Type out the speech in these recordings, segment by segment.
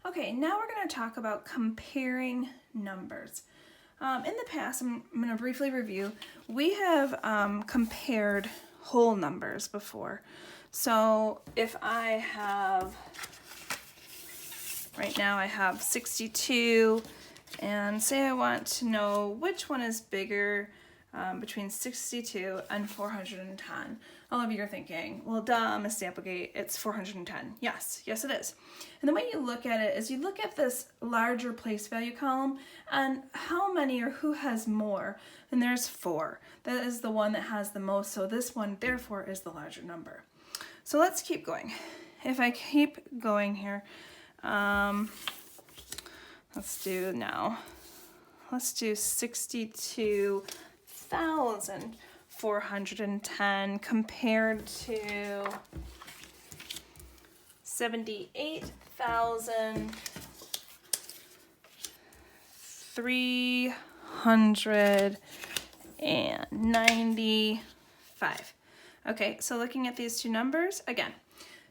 Okay, now we're going to talk about comparing numbers. In the past, I'm going to briefly review, we have compared whole numbers before. So if I have, right now I have 62, and say I want to know which one is bigger between 62 and 410. All of you are thinking, well, duh, Miss Applegate, it's 410. Yes, yes it is. And the way you look at it is you look at this larger place value column and how many or who has more. And there's 4. That is the one that has the most, so this one therefore is the larger number. So let's keep going. If I keep going here, let's do 62,410 compared to 78,395. Okay, so looking at these two numbers, again,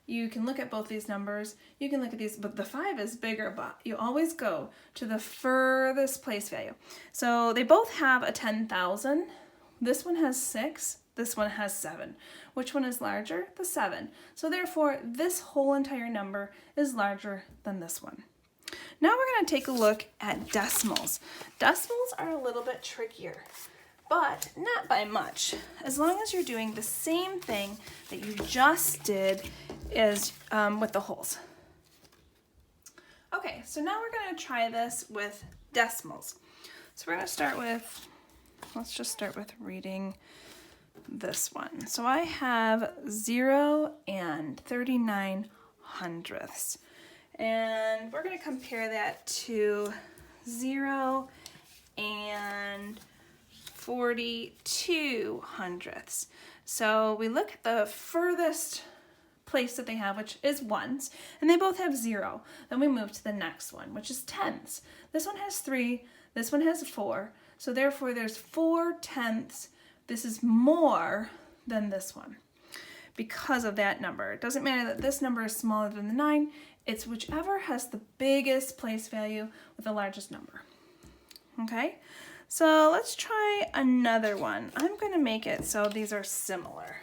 you can look at both these numbers, you can look at these, but the 5 is bigger, but you always go to the furthest place value. So they both have a 10,000. This one has 6, this one has 7. Which one is larger? The 7. So therefore, this whole entire number is larger than this one. Now we're going to take a look at decimals. Decimals are a little bit trickier, but not by much. As long as you're doing the same thing that you just did is with the wholes. Okay, so now we're going to try this with decimals. So we're going to start with, let's just start with reading this one. So I have 0 and 39 hundredths. And we're going to compare that to 0 and 42 hundredths. So we look at the furthest place that they have, which is ones, and they both have 0. Then we move to the next one, which is tenths. This one has 3, this one has 4, so therefore there's 4 tenths. This is more than this one because of that number. It doesn't matter that this number is smaller than the 9, it's whichever has the biggest place value with the largest number. Okay, so let's try another one. I'm going to make it so these are similar.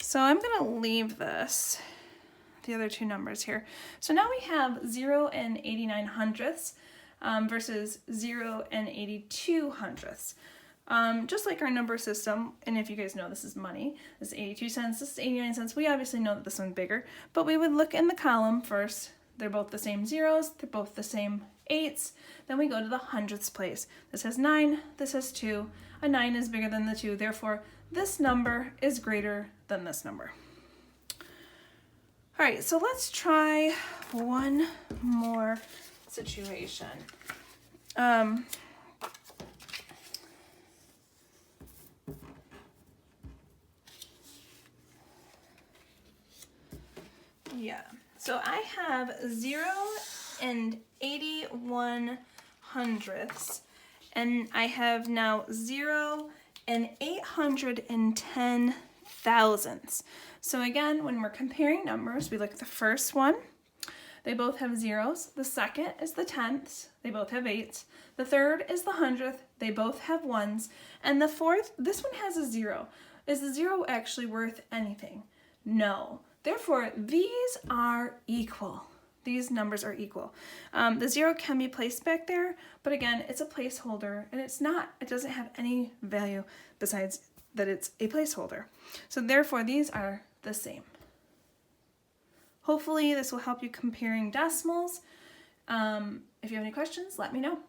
So I'm going to leave this, the other two numbers here. So now we have 0 and 89 hundredths versus 0 and 82 hundredths. Just like our number system, and if you guys know this is money, this is 82 cents, this is 89 cents, we obviously know that this one's bigger, but we would look in the column first. They're both the same zeros, they're both the same 8s, then we go to the hundredths place. This has 9, this has 2, a 9 is bigger than the 2, therefore this number is greater than this number. All right, so let's try one more situation. Yeah, so I have 0 and 81 hundredths, and I have now 0 and 810 thousandths. So again, when we're comparing numbers, we look at the first one. They both have zeros. The second is the tenths. They both have 8s. The third is the hundredth. They both have 1s. And the fourth, this one has a 0. Is the 0 actually worth anything? No. Therefore, these are equal. These numbers are equal. The 0 can be placed back there, but again, it's a placeholder, and it doesn't have any value besides that it's a placeholder. So therefore, these are the same. Hopefully, this will help you comparing decimals. If you have any questions, let me know.